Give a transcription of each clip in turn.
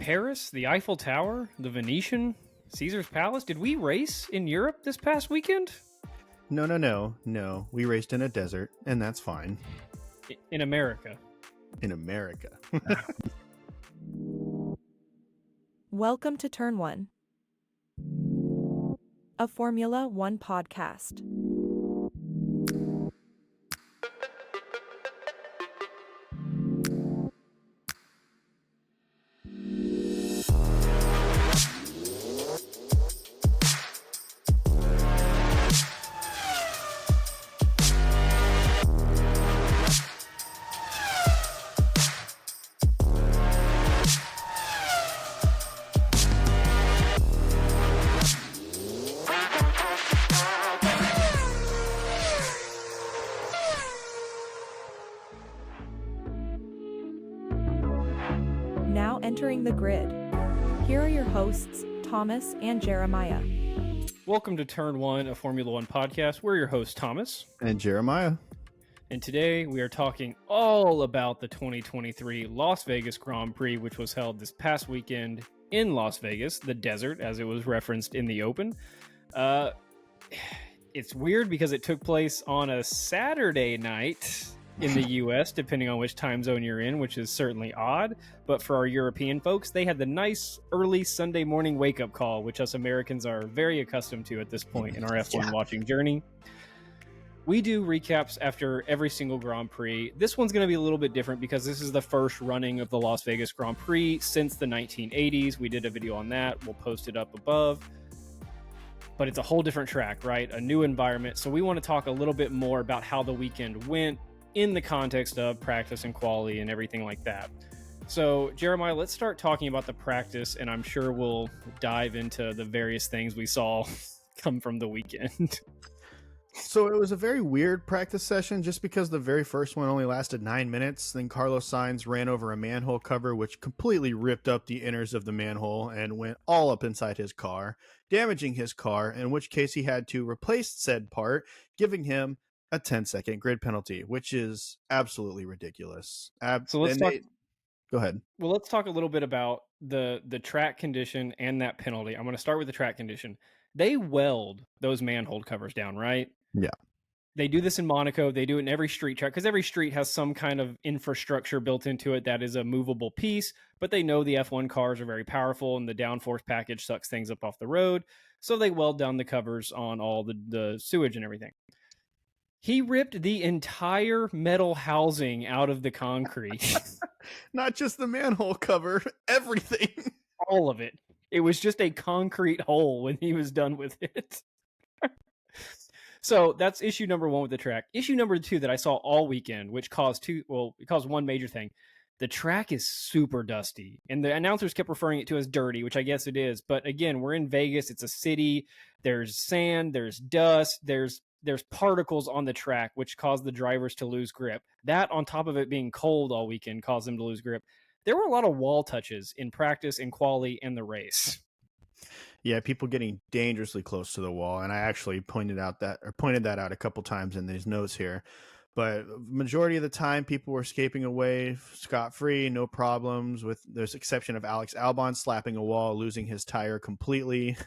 Paris, the Eiffel Tower, the Venetian, Caesar's Palace. Did we race in Europe this past weekend? No. We raced in a desert, and that's fine. In America. In America. Welcome to Turn 1, a Formula One podcast. Now entering the grid. Here are your hosts, Thomas and Jeremiah. Welcome to Turn 1, a Formula One podcast. We're your hosts, Thomas. And Jeremiah. And today we are talking all about the 2023 Las Vegas Grand Prix, which was held this past weekend in Las Vegas, the desert, as it was referenced in the open. It's weird because it took place on a Saturday night in the U.S., depending on which time zone you're in, which is certainly odd. But for our European folks, they had the nice early Sunday morning wake-up call, which us Americans are very accustomed to at this point in our F1 watching journey. We do recaps after every single Grand Prix. This one's going to be a little bit different because this is the first running of the Las Vegas Grand Prix since the 1980s. We did a video on that. We'll post it up above. But it's a whole different track, right? A new environment. So we want to talk a little bit more about how the weekend went in the context of practice and quality and everything like that. So, Jeremiah, let's start talking about the practice, and I'm sure we'll dive into the various things we saw come from the weekend. So it was a very weird practice session just because the very first one only lasted 9 minutes. Then Carlos Sainz ran over a manhole cover, which completely ripped up the inners of the manhole and went all up inside his car, damaging his car, in which case he had to replace said part, giving him a 10-second grid penalty, which is absolutely ridiculous. So let's talk. Go ahead. Well, let's talk a little bit about the track condition and that penalty. I'm going to start with the track condition. They weld those manhole covers down, right? Yeah. They do this in Monaco. They do it in every street track because every street has some kind of infrastructure built into it that is a movable piece, but they know the F1 cars are very powerful and the downforce package sucks things up off the road. So they weld down the covers on all the sewage and everything. He ripped the entire metal housing out of the concrete. Not just the manhole cover, everything. All of it. It was just a concrete hole when he was done with it. So that's issue number one with the track. Issue number two that I saw all weekend, which caused one major thing. The track is super dusty, and the announcers kept referring it to as dirty, which I guess it is. But again, we're in Vegas. It's a city. There's sand. There's dust. There's particles on the track, which cause the drivers to lose grip. That, on top of it being cold all weekend, caused them to lose grip. There were a lot of wall touches in practice, in quali, and the race. Yeah, people getting dangerously close to the wall, and I actually pointed that out a couple times in these notes here. But majority of the time, people were escaping away scot-free, no problems, with the exception of Alex Albon slapping a wall, losing his tire completely.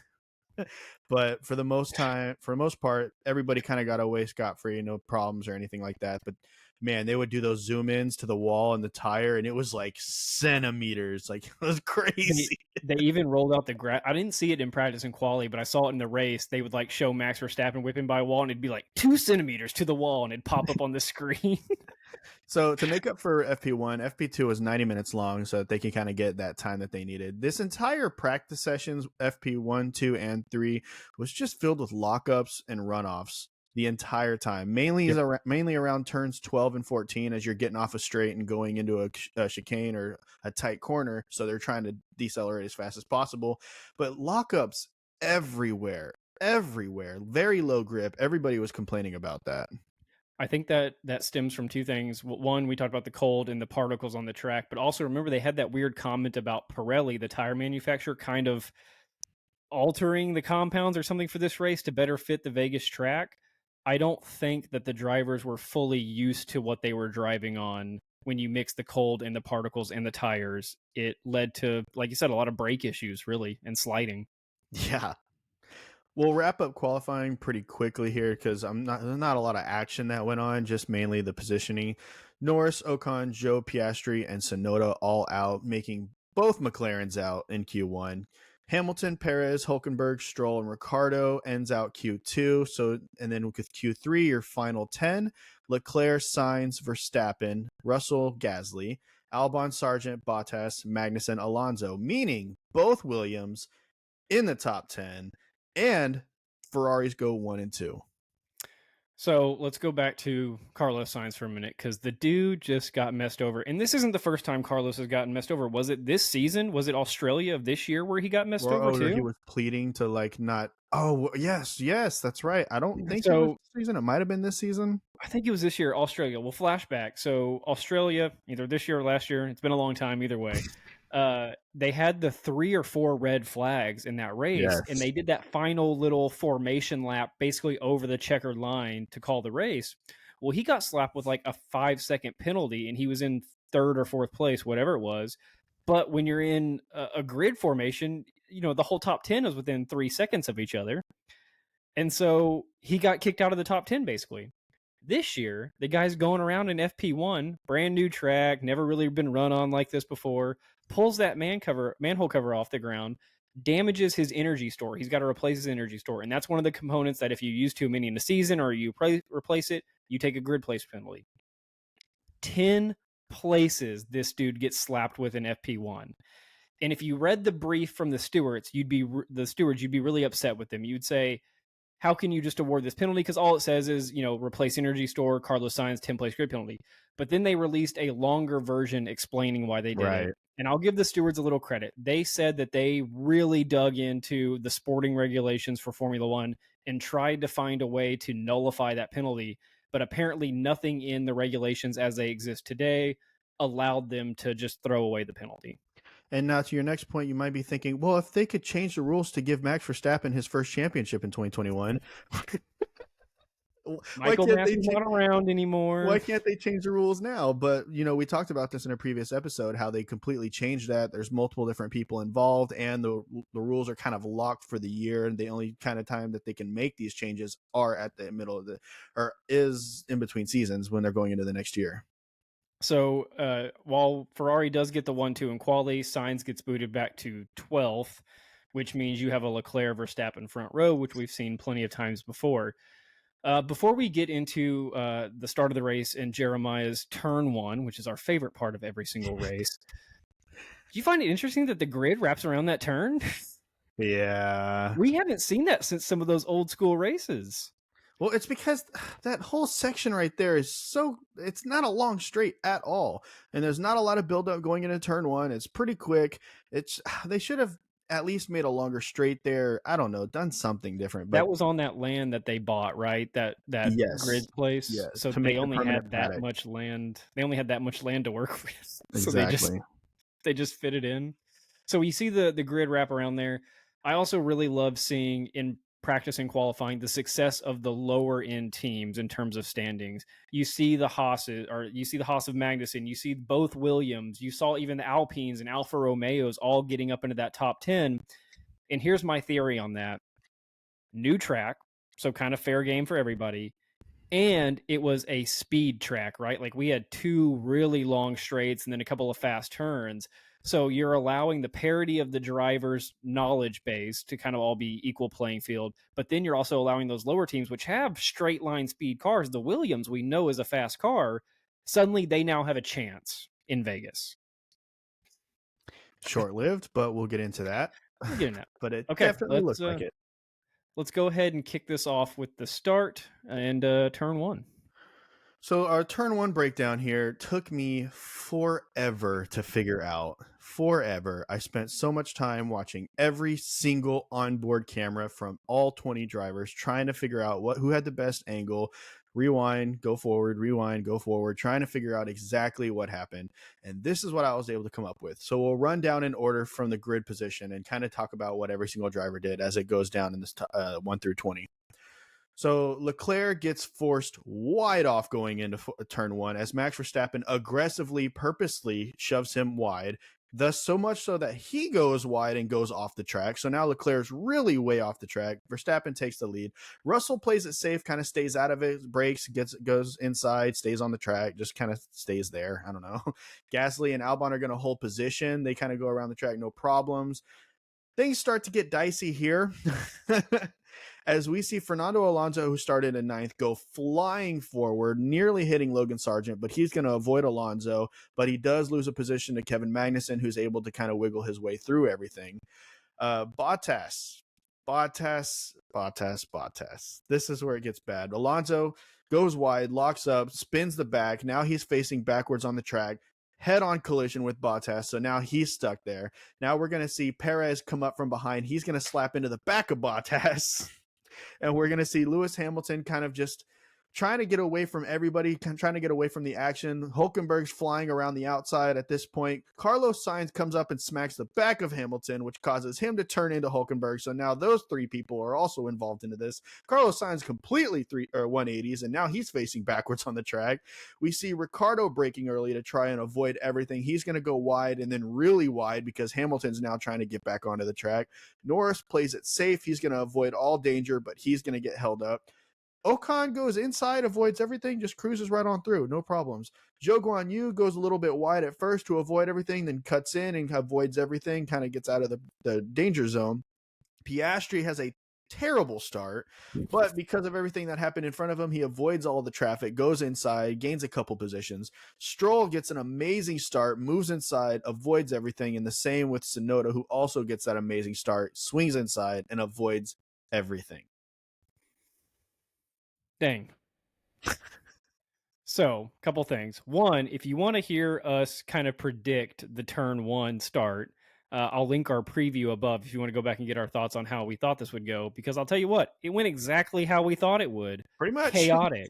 But for the most part, everybody kind of got away scot-free, no problems or anything like that. But man, they would do those zoom ins to the wall and the tire, and it was like centimeters. Like, it was crazy. They even rolled out the grass. I didn't see it in practice and quali, but I saw it in the race. They would like show Max Verstappen whipping by a wall, and it'd be like 2 centimeters to the wall, and it'd pop up on the screen. So to make up for FP1, FP2 was 90 minutes long, so that they can kind of get that time that they needed. This entire practice sessions, FP1, 2, and 3, was just filled with lockups and runoffs the entire time, mainly around turns 12 and 14 as you're getting off a straight and going into a chicane or a tight corner. So they're trying to decelerate as fast as possible. But lockups everywhere, very low grip. Everybody was complaining about that. I think that stems from two things. One, we talked about the cold and the particles on the track, but also remember they had that weird comment about Pirelli, the tire manufacturer, kind of altering the compounds or something for this race to better fit the Vegas track. I don't think that the drivers were fully used to what they were driving on when you mix the cold and the particles and the tires, it led to, like you said, a lot of brake issues, really, and sliding. Yeah. We'll wrap up qualifying pretty quickly here because there's not a lot of action that went on, just mainly the positioning. Norris, Ocon, Joe Piastri, and Sonoda all out, making both McLarens out in Q1. Hamilton, Perez, Hulkenberg, Stroll, and Ricardo ends out Q2. And then with Q3, your final 10, Leclerc, Sainz, Verstappen, Russell, Gasly, Albon, Sargent, Bottas, Magnussen, Alonso, meaning both Williams in the top 10, and Ferraris go 1 and 2. So let's go back to Carlos Sainz for a minute, because the dude just got messed over. And this isn't the first time Carlos has gotten messed over. Was it this season? Was it Australia of this year where he got messed over too? He was pleading to not. Oh, yes, that's right. I don't think it was this season. It might have been this season. I think it was this year, Australia. Well, flashback. So Australia, either this year or last year, it's been a long time either way. They had the 3 or 4 red flags in that race, Yes. and they did that final little formation lap basically over the checkered line to call the race. Well, he got slapped with like a 5-second penalty, and he was in 3rd or 4th place, whatever it was. But when you're in a grid formation, the whole top 10 is within 3 seconds of each other. And so he got kicked out of the top 10, basically. This year, the guy's going around in FP1, brand new track, never really been run on like this before, pulls that manhole cover off the ground, damages his energy store. He's got to replace his energy store. And that's one of the components that if you use too many in the season or you replace it, you take a grid place penalty. 10 places this dude gets slapped with an FP1. And if you read the brief from the stewards, you'd be really upset with them. You'd say, how can you just award this penalty? Because all it says is, replace energy store, Carlos Sainz, 10-place grid penalty. But then they released a longer version explaining why they did it. And I'll give the stewards a little credit. They said that they really dug into the sporting regulations for Formula One and tried to find a way to nullify that penalty. But apparently nothing in the regulations as they exist today allowed them to just throw away the penalty. And now to your next point, you might be thinking, well, if they could change the rules to give Max Verstappen his first championship in 2021, Michael Massey's not around anymore. Why can't they change the rules now? But, we talked about this in a previous episode, how they completely changed that. There's multiple different people involved, and the rules are kind of locked for the year. And the only kind of time that they can make these changes are at the middle of is in between seasons when they're going into the next year. So while Ferrari does get the 1-2 in quali, Sainz gets booted back to 12th, which means you have a Leclerc Verstappen front row, which we've seen plenty of times before. Before we get into the start of the race and Jeremiah's turn 1, which is our favorite part of every single race, do you find it interesting that the grid wraps around that turn? Yeah. We haven't seen that since some of those old school races. Well, it's because that whole section right there it's not a long straight at all. And there's not a lot of buildup going into turn 1. It's pretty quick. They should have at least made a longer straight there. I don't know, done something different. But that was on that land that they bought, right? That yes. grid place. Yes. So they only had that much land. They only had that much land to work with. Exactly. So they just fit it in. So you see the grid wrap around there. I also really love seeing in practice and qualifying the success of the lower end teams in terms of standings. You see the Haas's, or you see the Haas of Magnussen, you see both Williams, you saw even the Alpines and Alfa Romeos all getting up into that top 10. And here's my theory on that. New track, so kind of fair game for everybody. And it was a speed track, right? Like we had 2 really long straights and then a couple of fast turns. So you're allowing the parity of the driver's knowledge base to kind of all be equal playing field. But then you're also allowing those lower teams, which have straight line speed cars, the Williams we know is a fast car, suddenly they now have a chance in Vegas. Short-lived, but we'll get into that. We'll get into that. But it definitely looks like it. Let's go ahead and kick this off with the start and turn 1. So our turn 1 breakdown here took me forever to figure out. Forever. I spent so much time watching every single onboard camera from all 20 drivers, trying to figure out who had the best angle, rewind, go forward, trying to figure out exactly what happened. And this is what I was able to come up with. So we'll run down in order from the grid position and kind of talk about what every single driver did as it goes down in this 1 through 20. So Leclerc gets forced wide off going into turn one as Max Verstappen aggressively, purposely shoves him wide. Thus, so much so that he goes wide and goes off the track. So now Leclerc's really way off the track. Verstappen takes the lead. Russell plays it safe, kind of stays out of it, brakes, goes inside, stays on the track, just kind of stays there. I don't know. Gasly and Albon are going to hold position. They kind of go around the track, no problems. Things start to get dicey here as we see Fernando Alonso, who started in ninth, go flying forward, nearly hitting Logan Sargent, but he's going to avoid Alonso, but he does lose a position to Kevin Magnussen, who's able to kind of wiggle his way through everything. Bottas. This is where it gets bad. Alonso goes wide, locks up, spins the back. Now he's facing backwards on the track. Head-on collision with Bottas, so now he's stuck there. Now we're going to see Perez come up from behind. He's going to slap into the back of Bottas, and we're going to see Lewis Hamilton kind of just trying to get away from everybody, trying to get away from the action. Hulkenberg's flying around the outside at this point. Carlos Sainz comes up and smacks the back of Hamilton, which causes him to turn into Hulkenberg. So now those three people are also involved into this. Carlos Sainz completely 180s, and now he's facing backwards on the track. We see Ricciardo braking early to try and avoid everything. He's going to go wide and then really wide because Hamilton's now trying to get back onto the track. Norris plays it safe. He's going to avoid all danger, but he's going to get held up. Ocon goes inside, avoids everything, just cruises right on through, no problems. Zhou Guanyu goes a little bit wide at first to avoid everything, then cuts in and avoids everything, kind of gets out of the danger zone. Piastri has a terrible start, but because of everything that happened in front of him, he avoids all the traffic, goes inside, gains a couple positions. Stroll gets an amazing start, moves inside, avoids everything, and the same with Tsunoda, who also gets that amazing start, swings inside, and avoids everything. Dang. So, couple things. One, if you want to hear us kind of predict the turn one start, I'll link our preview above if you want to go back and get our thoughts on how we thought this would go, because I'll tell you what, it went exactly how we thought it would. Pretty much. Chaotic.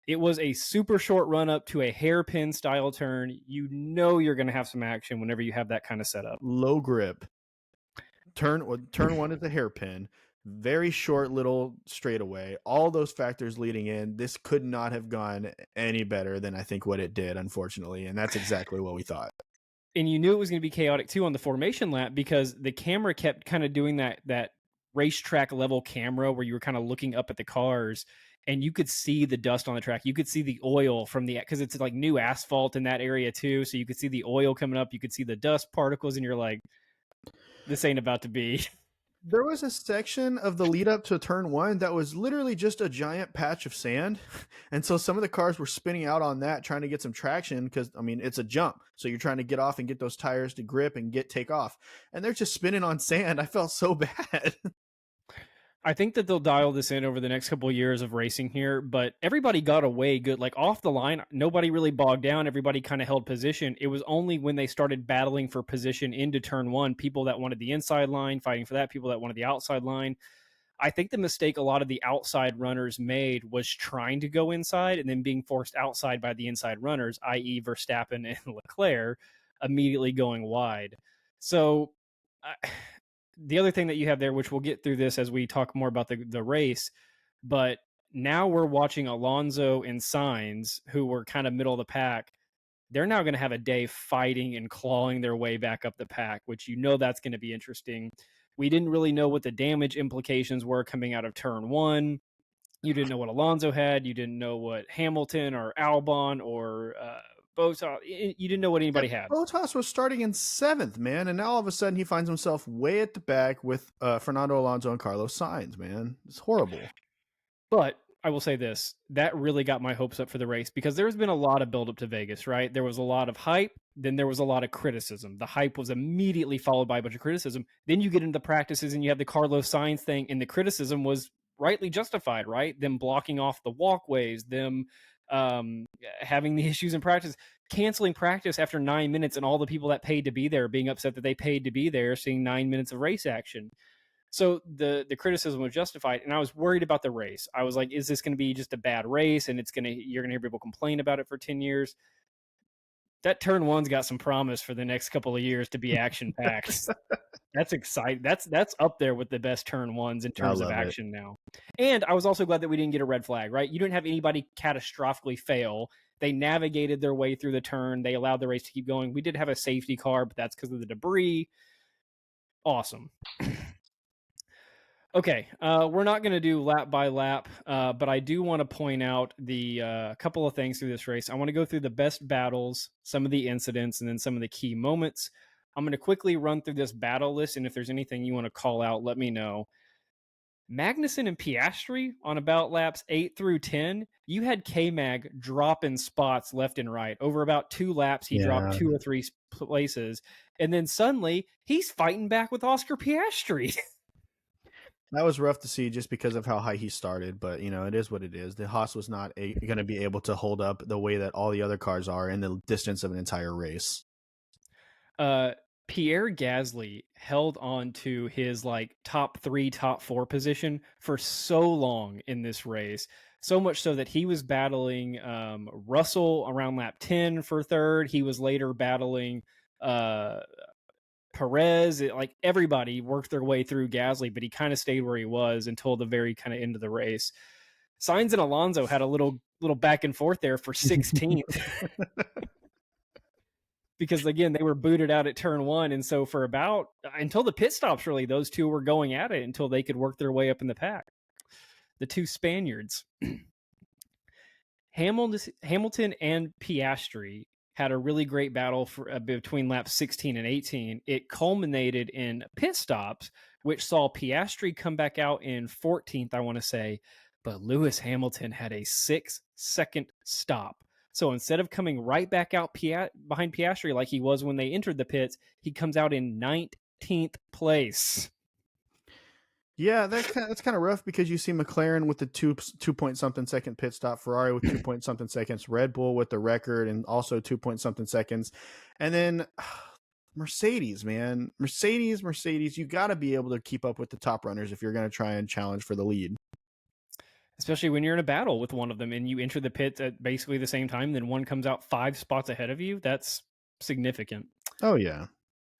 It was a super short run up to a hairpin style turn. You know you're going to have some action whenever you have that kind of setup. Low grip. Turn one is a hairpin. Very short little straightaway. All those factors leading in. This could not have gone any better than I think what it did, unfortunately. And that's exactly what we thought. And you knew it was going to be chaotic too on the formation lap because the camera kept kind of doing that racetrack level camera where you were kind of looking up at the cars and you could see the dust on the track. You could see the oil from because it's like new asphalt in that area too. So you could see the oil coming up. You could see the dust particles and you're like, this ain't about to be. There was a section of the lead up to turn one that was literally just a giant patch of sand. And so some of the cars were spinning out on that, trying to get some traction because, I mean, it's a jump. So you're trying to get off and get those tires to grip and take off. And they're just spinning on sand. I felt so bad. I think that they'll dial this in over the next couple of years of racing here, but everybody got away good. Like off the line, nobody really bogged down. Everybody kind of held position. It was only when they started battling for position into turn one, people that wanted the inside line, fighting for that, people that wanted the outside line. I think the mistake a lot of the outside runners made was trying to go inside and then being forced outside by the inside runners, i.e. Verstappen and Leclerc, immediately going wide. So the other thing that you have there, which we'll get through this as we talk more about the race, but now we're watching Alonso and Sainz, who were kind of middle of the pack. They're now going to have a day fighting and clawing their way back up the pack, which that's going to be interesting. We didn't really know what the damage implications were coming out of turn one. You didn't know what Alonso had. You didn't know what Hamilton or Albon or Bottas. You didn't know what anybody had. Bottas was starting in seventh, man, and now all of a sudden he finds himself way at the back with Fernando Alonso and Carlos Sainz, man. It's horrible. But I will say this, that really got my hopes up for the race because there's been a lot of buildup to Vegas, right? There was a lot of hype, then there was a lot of criticism. The hype was immediately followed by a bunch of criticism. Then you get into the practices and you have the Carlos Sainz thing, and the criticism was rightly justified, right? Them blocking off the walkways, them having the issues in practice, canceling practice after 9 minutes, and all the people that paid to be there being upset that they paid to be there, seeing 9 minutes of race action. So the criticism was justified, and I was worried about the race. I was like, is this going to be just a bad race, and you're going to hear people complain about it for 10 years? That turn one's got some promise for the next couple of years to be action-packed. That's exciting. That's up there with the best turn ones in terms of love it. action now. And I was also glad that we didn't get a red flag, right? You didn't have anybody catastrophically fail. They navigated their way through the turn. They allowed the race to keep going. We did have a safety car, but that's because of the debris. Awesome. Okay, we're not going to do lap by lap, but I do want to point out the couple of things through this race. I want to go through the best battles, some of the incidents, and then some of the key moments. I'm going to quickly run through this battle list, and if there's anything you want to call out, let me know. Magnussen and Piastri on about laps 8 through 10, you had K-Mag dropping spots left and right. Over about 2 laps, he dropped 2 or 3 places, and then suddenly he's fighting back with Oscar Piastri. That was rough to see just because of how high he started, but it is what it is. The Haas was not going to be able to hold up the way that all the other cars are in the distance of an entire race. Pierre Gasly held on to his top 3, top 4 position for so long in this race. So much so that he was battling Russell around lap 10 for third. He was later battling Perez. Everybody worked their way through Gasly, but he kind of stayed where he was until the very kind of end of the race. Sainz and Alonso had a little back and forth there for 16th. Because again, they were booted out at turn 1, and so for about until the pit stops, really, those two were going at it until they could work their way up in the pack. The two Spaniards, Hamilton and Piastri, had a really great battle for between laps 16 and 18. It culminated in pit stops, which saw Piastri come back out in 14th, I want to say, but Lewis Hamilton had a 6-second stop. So instead of coming right back out behind Piastri like he was when they entered the pits, he comes out in 19th place. Yeah, that's kind of rough because you see McLaren with the 2-point-something second pit stop, Ferrari with 2-point-something seconds, Red Bull with the record and also 2-point-something seconds. And then Mercedes, man. Mercedes, you got to be able to keep up with the top runners if you're going to try and challenge for the lead. Especially when you're in a battle with one of them and you enter the pits at basically the same time, then one comes out 5 spots ahead of you. That's significant. Oh, yeah.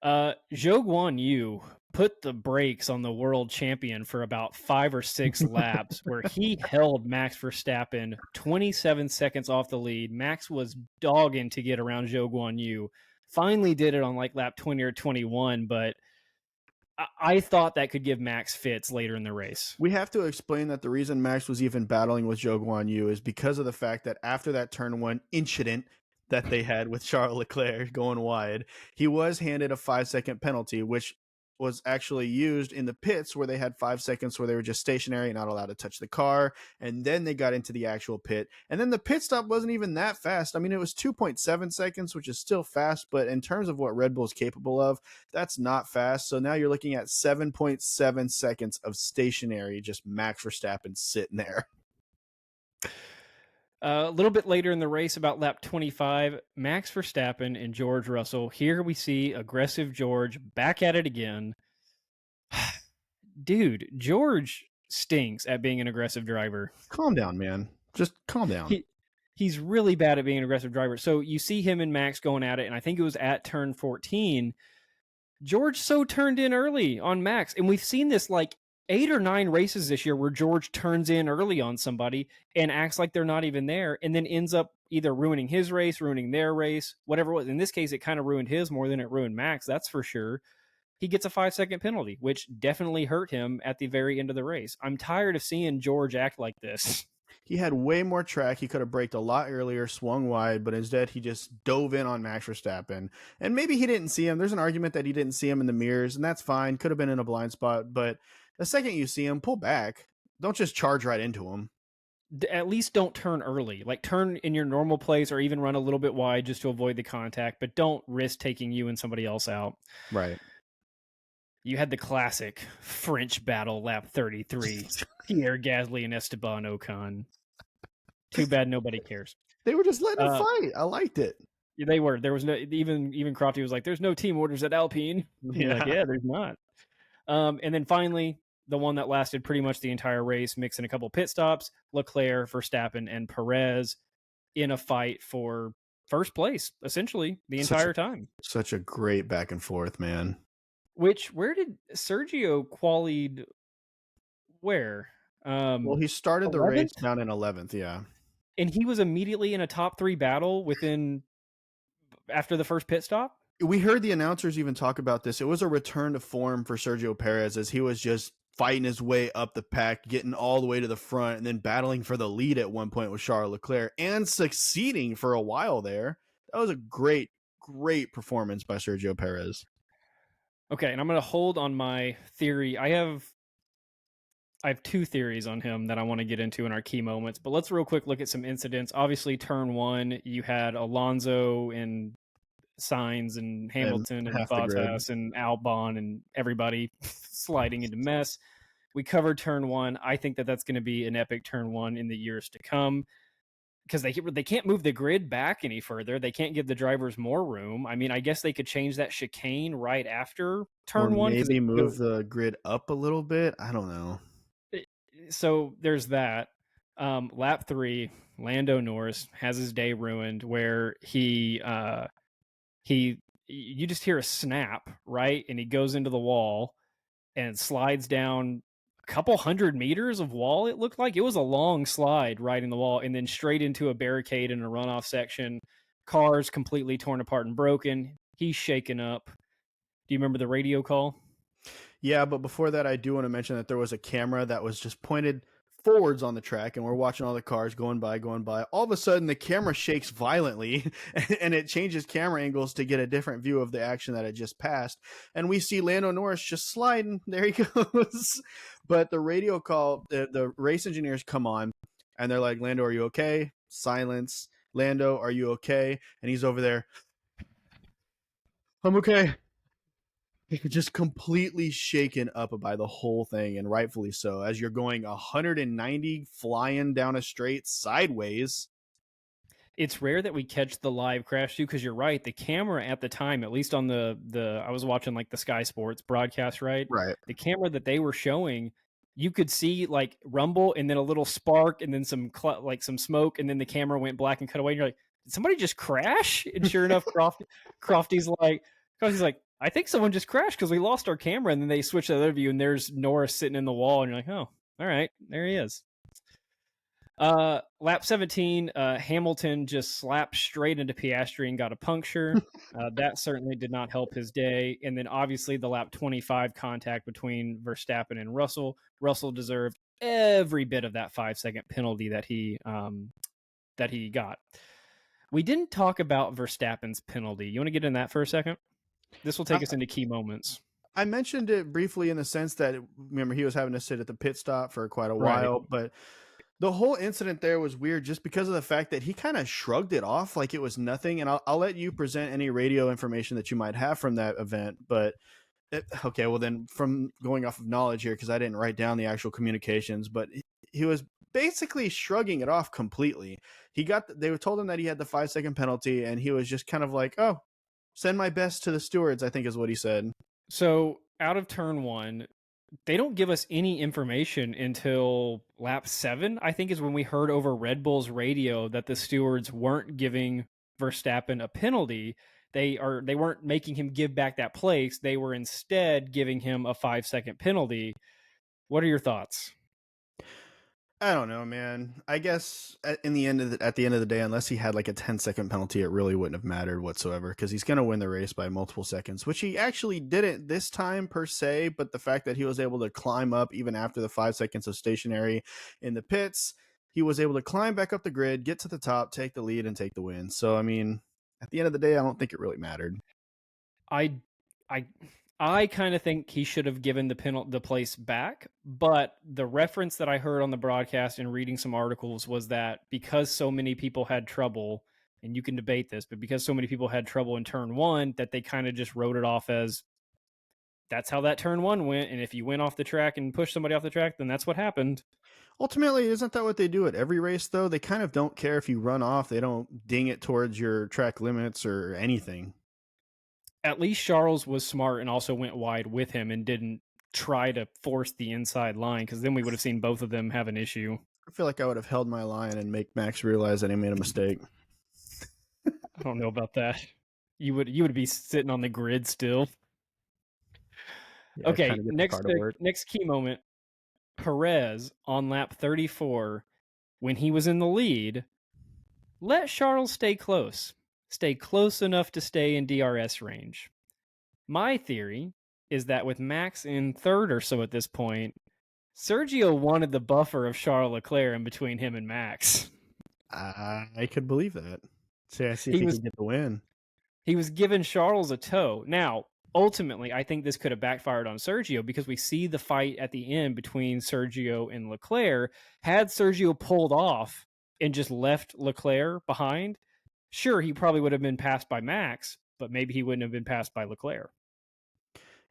Zhou Guanyu put the brakes on the world champion for about 5 or 6 laps where he held Max Verstappen 27 seconds off the lead. Max was dogging to get around Zhou Guanyu. Finally did it on lap 20 or 21, but I thought that could give Max fits later in the race. We have to explain that the reason Max was even battling with Zhou Guanyu is because of the fact that after that turn 1 incident that they had with Charles Leclerc going wide, he was handed a 5-second penalty, which was actually used in the pits where they had 5 seconds where they were just stationary, not allowed to touch the car. And then they got into the actual pit. And then the pit stop wasn't even that fast. I mean, it was 2.7 seconds, which is still fast, but in terms of what Red Bull is capable of, that's not fast. So now you're looking at 7.7 seconds of stationary, just Max Verstappen sitting there. A little bit later in the race, about lap 25, Max Verstappen and George Russell. Here we see aggressive George back at it again. Dude, George stinks at being an aggressive driver. Calm down, man. Just calm down. He's really bad at being an aggressive driver. So you see him and Max going at it, and I think it was at turn 14. George so turned in early on Max, and we've seen this 8 or 9 races this year where George turns in early on somebody and acts like they're not even there and then ends up either ruining his race, ruining their race, whatever it was. In this case, it kind of ruined his more than it ruined Max, that's for sure. He gets a 5-second penalty, which definitely hurt him at the very end of the race. I'm tired of seeing George act like this. He had way more track. He could have braked a lot earlier, swung wide, but instead he just dove in on Max Verstappen. And maybe he didn't see him. There's an argument that he didn't see him in the mirrors, and that's fine. Could have been in a blind spot, but the second you see him, pull back. Don't just charge right into him. At least don't turn early. Turn in your normal place or even run a little bit wide just to avoid the contact, but don't risk taking you and somebody else out. Right. You had the classic French battle, lap 33. Pierre Gasly and Esteban Ocon. Too bad nobody cares. They were just letting him fight. I liked it. They were. There was no, even Crofty was like, "There's no team orders at Alpine." Yeah, yeah, there's not. And then finally, the one that lasted pretty much the entire race, mixing a couple pit stops, Leclerc, Verstappen, and Perez in a fight for first place, essentially, the entire time. Such a great back and forth, man. Where did Sergio qualied? Where? Well, he started the race 11th, down in 11th. Yeah. and he was immediately in a top 3 battle after the first pit stop. We heard the announcers even talk about this. It was a return to form for Sergio Perez as he was just fighting his way up the pack, getting all the way to the front, and then battling for the lead at one point with Charles Leclerc and succeeding for a while there. That was a great, great performance by Sergio Perez. Okay, and I'm going to hold on my theory. I have 2 theories on him that I want to get into in our key moments, but let's real quick look at some incidents. Obviously, turn 1, you had Alonso and Sainz and Hamilton and half the grid. Bottas and Albon and everybody sliding into mess. We covered turn 1. I think that's going to be an epic turn 1 in the years to come because they can't move the grid back any further. They can't give the drivers more room. I mean, I guess they could change that chicane right after turn 1. Maybe move the grid up a little bit. I don't know. So there's that. Lap 3, Lando Norris has his day ruined where you just hear a snap, right? And he goes into the wall and slides down a couple 100 meters of wall. It looked like it was a long slide right in the wall and then straight into a barricade in a runoff section. Cars completely torn apart and broken. He's shaken up. Do you remember the radio call? Yeah, but before that, I do want to mention that there was a camera that was just pointed forwards on the track, and we're watching all the cars going by. All of a sudden, the camera shakes violently, and it changes camera angles to get a different view of the action that had just passed. And we see Lando Norris just sliding. There he goes. But the radio call, the race engineers come on, and they're like, Lando, are you okay? Silence. Lando, are you okay? And he's over there. I'm okay. Just completely shaken up by the whole thing, and rightfully so, as you're going 190 flying down a straight sideways. It's rare that we catch the live crash too, because you're right. The camera at the time, at least on I was watching like the Sky Sports broadcast, right? Right. The camera that they were showing, you could see like rumble and then a little spark and then some smoke, and then the camera went black and cut away. And you're like, did somebody just crash? And sure enough, Crofty's like, I think someone just crashed because we lost our camera. And then they switch to the other view, and there's Norris sitting in the wall, and you're like, oh, all right, there he is. Lap 17, Hamilton just slapped straight into Piastri and got a puncture. That certainly did not help his day. And then obviously the lap 25 contact between Verstappen and Russell. Russell deserved every bit of that 5-second penalty that he got. We didn't talk about Verstappen's penalty. You want to get in that for a second? This will take us into key moments. I mentioned it briefly in the sense that, remember, he was having to sit at the pit stop for quite a while, right. But the whole incident there was weird just because of the fact that he kind of shrugged it off like it was nothing. And I'll let you present any radio information that you might have from that event. But okay, well then, from going off of knowledge here, because I didn't write down the actual communications, but he was basically shrugging it off completely. They told him that he had the 5-second penalty, and he was just kind of like, oh, send my best to the stewards, I think is what he said. So out of turn 1, they don't give us any information until lap 7, I think, is when we heard over Red Bull's radio that the stewards weren't giving Verstappen a penalty. They weren't making him give back that place. They were instead giving him a 5-second penalty. What are your thoughts? I don't know, man. I guess at the end of the day, unless he had like a 10-second penalty, it really wouldn't have mattered whatsoever, because he's going to win the race by multiple seconds, which he actually didn't this time per se. But the fact that he was able to climb up even after the 5 seconds of stationary in the pits, he was able to climb back up the grid, get to the top, take the lead, and take the win. So, I mean, at the end of the day, I don't think it really mattered. I kind of think he should have given the place back, but the reference that I heard on the broadcast and reading some articles was that because so many people had trouble, and you can debate this, but because so many people had trouble in turn 1, that they kind of just wrote it off as that's how that turn 1 went, and if you went off the track and pushed somebody off the track, then that's what happened. Ultimately, isn't that what they do at every race, though? They kind of don't care if you run off. They don't ding it towards your track limits or anything. At least Charles was smart and also went wide with him and didn't try to force the inside line, because then we would have seen both of them have an issue. I feel like I would have held my line and make Max realize that he made a mistake. I don't know about that. You would be sitting on the grid still. Yeah, Okay, kind of get the car next to work. next key moment. Perez on lap 34, when he was in the lead, let Charles stay close enough to stay in DRS range. My theory is that with Max in third or so at this point, Sergio wanted the buffer of Charles Leclerc in between him and Max. I could believe that. See if He he was could get the win. he was giving Charles a tow. Now, ultimately, I think this could have backfired on Sergio because we see the fight at the end between Sergio and Leclerc. Had Sergio pulled off and just left Leclerc behind, sure, he probably would have been passed by Max, but maybe he wouldn't have been passed by Leclerc.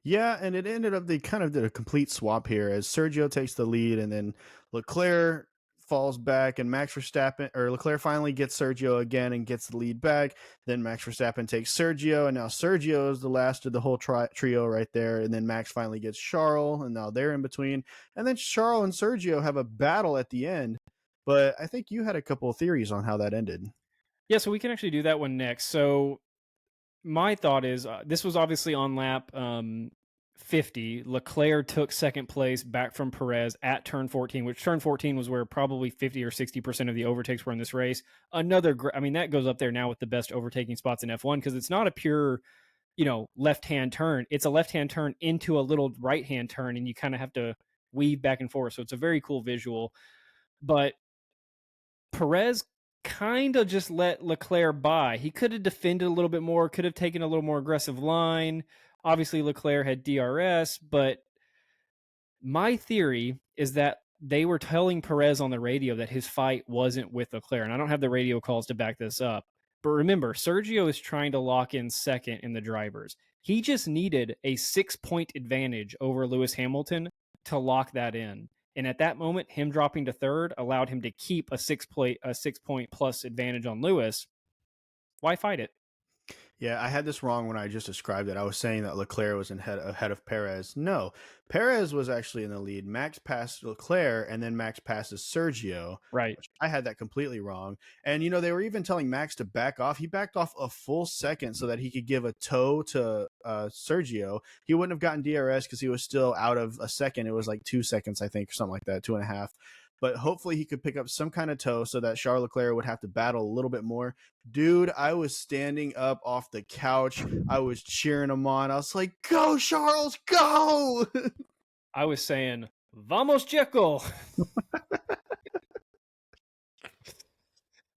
Yeah, and it ended up they kind of did a complete swap here as Sergio takes the lead and then Leclerc falls back and Max Verstappen or Leclerc finally gets Sergio again and gets the lead back. Then Max Verstappen takes Sergio and now Sergio is the last of the whole trio right there. And then Max finally gets Charles and now they're in between. And then Charles and Sergio have a battle at the end. But I think you had a couple of theories on how that ended. Yeah, so we can actually do that one next. So my thought is this was obviously on lap 50. Leclerc took second place back from Perez at turn 14, which turn 14 was where probably 50 or 60% of the overtakes were in this race. That goes up there now with the best overtaking spots in F1 because it's not a pure, left-hand turn. It's a left-hand turn into a little right-hand turn, and you kind of have to weave back and forth. So it's a very cool visual. But Perez kind of just let Leclerc by. He could have defended a little bit more, could have taken a little more aggressive line. Obviously, Leclerc had DRS, but my theory is that they were telling Perez on the radio that his fight wasn't with Leclerc. And I don't have the radio calls to back this up. But remember, Sergio is trying to lock in second in the drivers. He just needed a 6-point advantage over Lewis Hamilton to lock that in. And at that moment, him dropping to third allowed him to keep a 6-point plus advantage on Lewis. Why fight it? Yeah, I had this wrong when I just described it. I was saying that Leclerc was ahead of Perez. No, Perez was actually in the lead. Max passed Leclerc, and then Max passes Sergio. Right. I had that completely wrong. And, they were even telling Max to back off. He backed off a full second so that he could give a tow to Sergio. He wouldn't have gotten DRS because he was still out of a second. It was like 2 seconds, I think, or something like that, 2.5. But hopefully he could pick up some kind of tow so that Charles Leclerc would have to battle a little bit more. Dude, I was standing up off the couch. I was cheering him on. I was like, go, Charles, go! I was saying, vamos, Checo!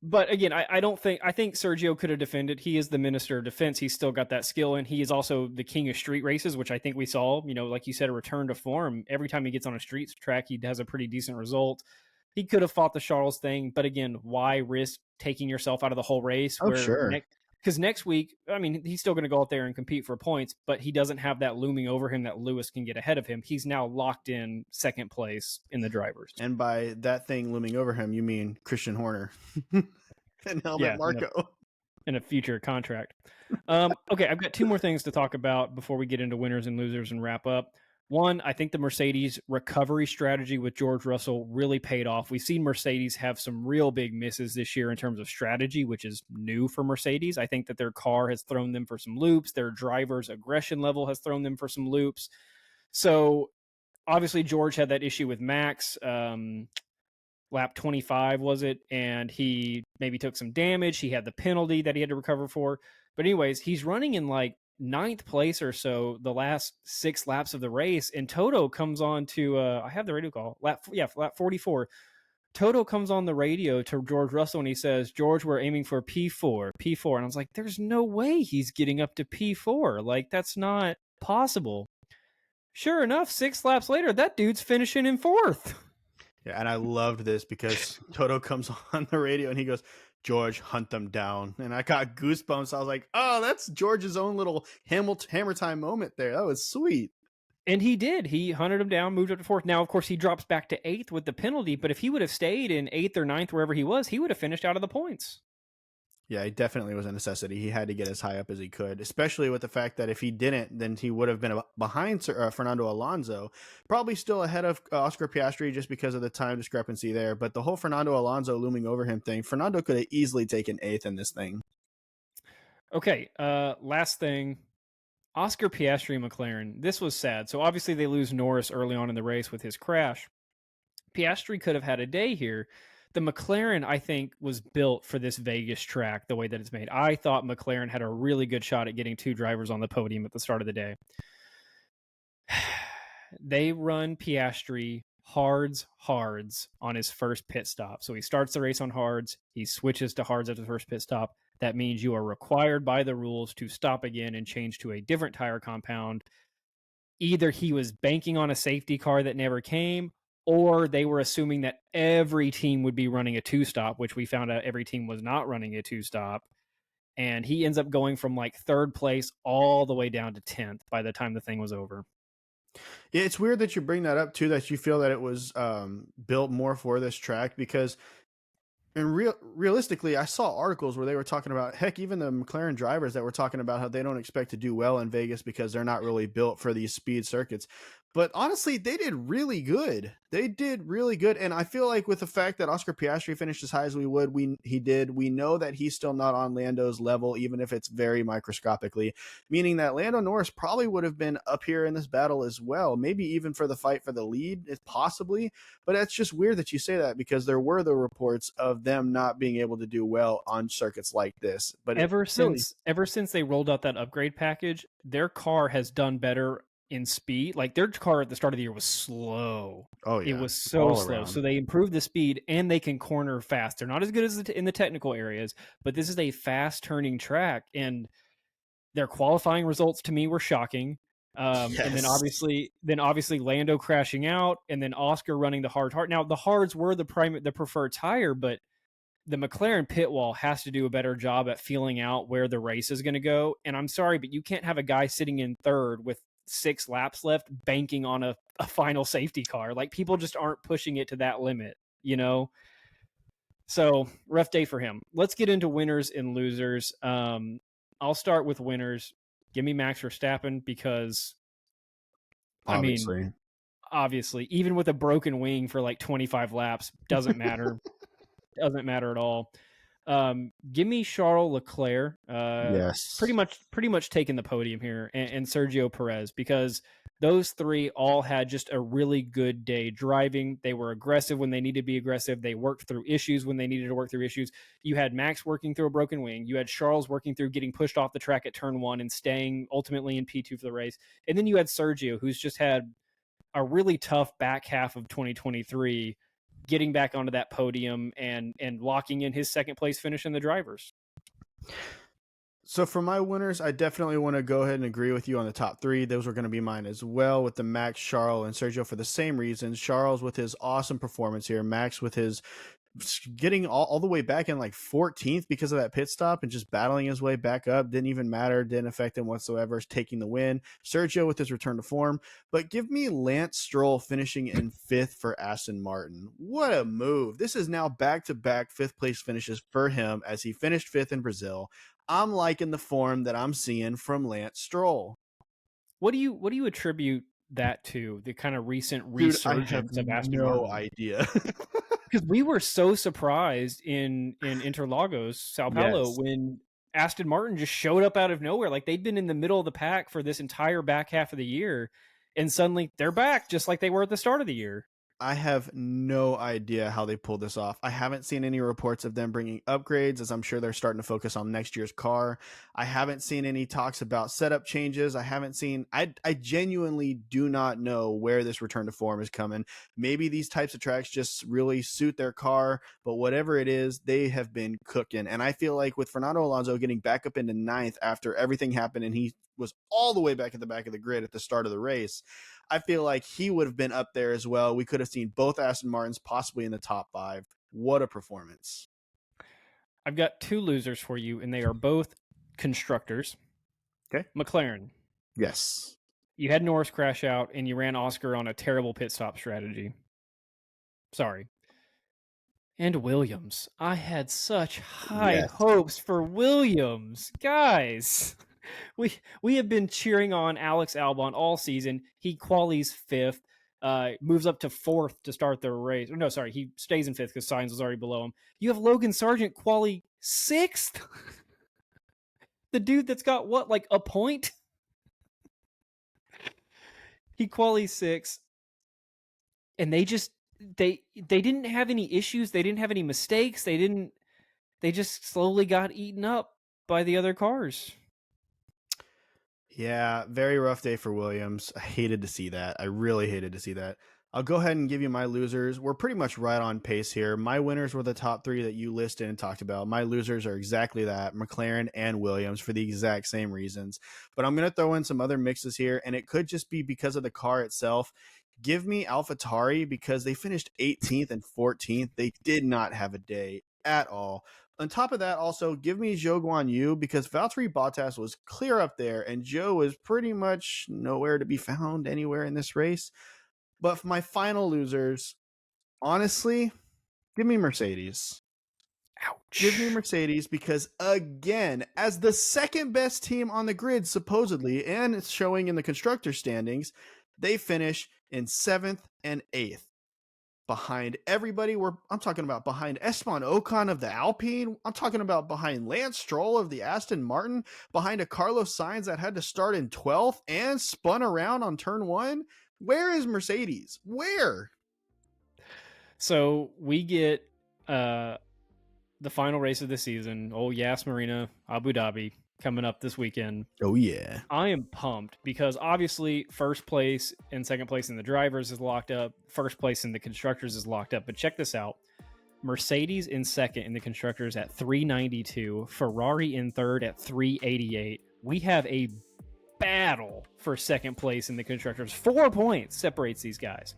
But again, I think Sergio could have defended. He is the minister of defense. He's still got that skill, and he is also the king of street races, which I think we saw, like you said, a return to form. Every time he gets on a street track, he has a pretty decent result. He could have fought the Charles thing, but again, why risk taking yourself out of the whole race? Oh, sure. Because next week, he's still going to go out there and compete for points, but he doesn't have that looming over him that Lewis can get ahead of him. He's now locked in second place in the drivers. And by that thing looming over him, you mean Christian Horner and Helmut Marko. In a future contract. Okay, I've got 2 more things to talk about before we get into winners and losers and wrap up. One, I think the Mercedes recovery strategy with George Russell really paid off. We've seen Mercedes have some real big misses this year in terms of strategy, which is new for Mercedes. I think that their car has thrown them for some loops. Their driver's aggression level has thrown them for some loops. So obviously George had that issue with Max. Lap 25 was it, and he maybe took some damage. He had the penalty that he had to recover for. But anyways, he's running in like 9th place or so the last 6 laps of the race, and Toto comes on to I have the radio call, lap 44. Toto comes on the radio to George Russell and he says, George, we're aiming for P4. And I was like, there's no way he's getting up to P4. Like, that's not possible. Sure enough, 6 laps later, that dude's finishing in 4th. Yeah, and I loved this because Toto comes on the radio and he goes, George, hunt them down. And I got goosebumps. I was like, oh, that's George's own little hammer time moment there. That was sweet. And he did. He hunted him down, moved up to 4th. Now, of course, he drops back to 8th with the penalty. But if he would have stayed in 8th or 9th, wherever he was, he would have finished out of the points. Yeah, it definitely was a necessity. He had to get as high up as he could, especially with the fact that if he didn't, then he would have been behind Fernando Alonso, probably still ahead of Oscar Piastri just because of the time discrepancy there. But the whole Fernando Alonso looming over him thing, Fernando could have easily taken 8th in this thing. Okay, last thing. Oscar Piastri McLaren. This was sad. So obviously they lose Norris early on in the race with his crash. Piastri could have had a day here. The McLaren, I think, was built for this Vegas track the way that it's made. I thought McLaren had a really good shot at getting 2 drivers on the podium at the start of the day. They run Piastri hards on his first pit stop. So he starts the race on hards. He switches to hards at the first pit stop. That means you are required by the rules to stop again and change to a different tire compound. Either he was banking on a safety car that never came, or they were assuming that every team would be running a 2-stop, which we found out every team was not running a 2-stop. And he ends up going from like 3rd place all the way down to 10th by the time the thing was over. Yeah, it's weird that you bring that up too, that you feel that it was built more for this track, because realistically, I saw articles where they were talking about, heck, even the McLaren drivers that were talking about how they don't expect to do well in Vegas because they're not really built for these speed circuits. But honestly, they did really good. They did really good. And I feel like with the fact that Oscar Piastri finished as high as we know that he's still not on Lando's level, even if it's very microscopically, meaning that Lando Norris probably would have been up here in this battle as well, maybe even for the fight for the lead, if possibly. But that's just weird that you say that, because there were the reports of them not being able to do well on circuits like this. But ever since they rolled out that upgrade package, their car has done better in speed. Like their car at the start of the year was slow. Oh yeah, it was so all slow. around. So they improved the speed and they can corner fast. They're not as good as in the technical areas, but this is a fast turning track, and their qualifying results to me were shocking. Yes. And then obviously Lando crashing out, and then Oscar running the hard. Now the hards were the preferred tire, but the McLaren pit wall has to do a better job at feeling out where the race is going to go. And I'm sorry, but you can't have a guy sitting in 3rd with 6 laps left banking on a final safety car. Like, people just aren't pushing it to that limit, you know? So rough day for him. Let's get into winners and losers. I'll start with winners. Give me Max Verstappen, because obviously, even with a broken wing for like 25 laps, doesn't matter. Doesn't matter at all. Give me Charles Leclerc. Yes. Pretty much taking the podium here, and Sergio Perez, because those 3 all had just a really good day driving. They were aggressive when they needed to be aggressive. They worked through issues when they needed to work through issues. You had Max working through a broken wing. You had Charles working through getting pushed off the track at turn 1 and staying ultimately in P2 for the race. And then you had Sergio, who's just had a really tough back half of 2023, getting back onto that podium and locking in his 2nd place finish in the drivers. So for my winners, I definitely want to go ahead and agree with you on the top 3. Those were going to be mine as well, with the Max, Charles, and Sergio for the same reasons. Charles with his awesome performance here. Max with his getting all the way back in like 14th because of that pit stop and just battling his way back up. Didn't even matter. Didn't affect him whatsoever. Taking the win. Sergio with his return to form. But give me Lance Stroll finishing in 5th for Aston Martin. What a move. This is now back-to-back 5th place finishes for him as he finished 5th in Brazil. I'm liking the form that I'm seeing from Lance Stroll. What do you attribute that to? The kind of recent resurgence of Aston Martin? No idea. Because we were so surprised in Interlagos, Sao Paulo, when Aston Martin just showed up out of nowhere. Like, they'd been in the middle of the pack for this entire back half of the year, and suddenly they're back just like they were at the start of the year. I have no idea how they pulled this off. I haven't seen any reports of them bringing upgrades, as I'm sure they're starting to focus on next year's car. I haven't seen any talks about setup changes. I genuinely do not know where this return to form is coming. Maybe these types of tracks just really suit their car, but whatever it is, they have been cooking. And I feel like with Fernando Alonso getting back up into 9th after everything happened and he was all the way back at the back of the grid at the start of the race, I feel like he would have been up there as well. We could have seen both Aston Martins possibly in the top 5. What a performance. I've got 2 losers for you, and they are both constructors. Okay. McLaren. Yes. You had Norris crash out, and you ran Oscar on a terrible pit stop strategy. Sorry. And Williams. I had such high hopes for Williams. Guys, we have been cheering on Alex Albon all season. He qualies 5th, moves up to 4th to start the race. No, sorry, he stays in 5th because Sainz was already below him. You have Logan Sargent quali 6th? The dude that's got, what, like a point? He quali 6, and they didn't have any issues. They didn't have any mistakes. They just slowly got eaten up by the other cars. Yeah, very rough day for Williams. I hated to see that. I really hated to see that. I'll go ahead and give you my losers. We're pretty much right on pace here. My winners were the top 3 that you listed and talked about. My losers are exactly that, McLaren and Williams, for the exact same reasons. But I'm going to throw in some other mixes here, and it could just be because of the car itself. Give me AlphaTauri because they finished 18th and 14th. They did not have a day at all. On top of that, also give me Zhou Guanyu because Valtteri Bottas was clear up there, and Zhou was pretty much nowhere to be found anywhere in this race. But for my final losers, honestly, give me Mercedes. Ouch. Give me Mercedes because, again, as the second best team on the grid, supposedly, and it's showing in the constructor standings, they finish in 7th and 8th. Behind everybody, I'm talking about behind Esteban Ocon of the Alpine. I'm talking about behind Lance Stroll of the Aston Martin, behind a Carlos Sainz that had to start in 12th and spun around on turn 1. Where is Mercedes? Where? So we get the final race of the season, Yas Marina, Abu Dhabi, coming up this weekend. Oh, yeah. I am pumped because obviously first place and second place in the drivers is locked up. First place in the constructors is locked up. But check this out. Mercedes in second in the constructors at 392. Ferrari in third at 388. We have a battle for second place in the constructors. 4 points separates these guys.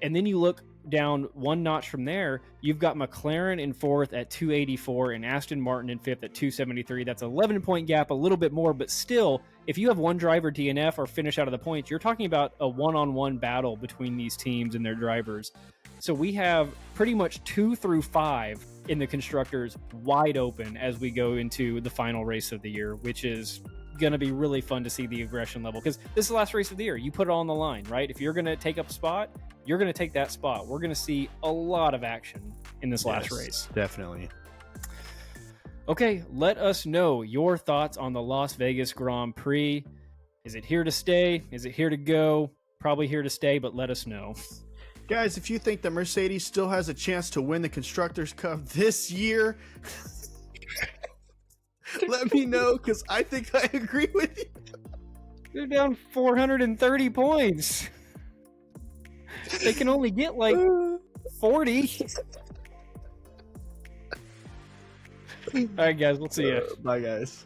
And then you look down one notch from there, you've got McLaren in fourth at 284 and Aston Martin in fifth at 273. That's 11-point gap, a little bit more, but still, if you have one driver DNF or finish out of the points, you're talking about a one-on-one battle between these teams and their drivers. So we have pretty much 2 through 5 in the constructors wide open as we go into the final race of the year, which is going to be really fun to see the aggression level because this is the last race of the year. You put it all on the line, right? If you're going to take up a spot, you're going to take that spot. We're going to see a lot of action in this last race. Definitely. Okay, let us know your thoughts on the Las Vegas Grand Prix. Is it here to stay? Is it here to go? Probably here to stay, but let us know. Guys, if you think that Mercedes still has a chance to win the Constructors' Cup this year, let me know because I think I agree with you. They're down 430 points. They can only get like 40. All right, guys, we'll see you. Bye, guys.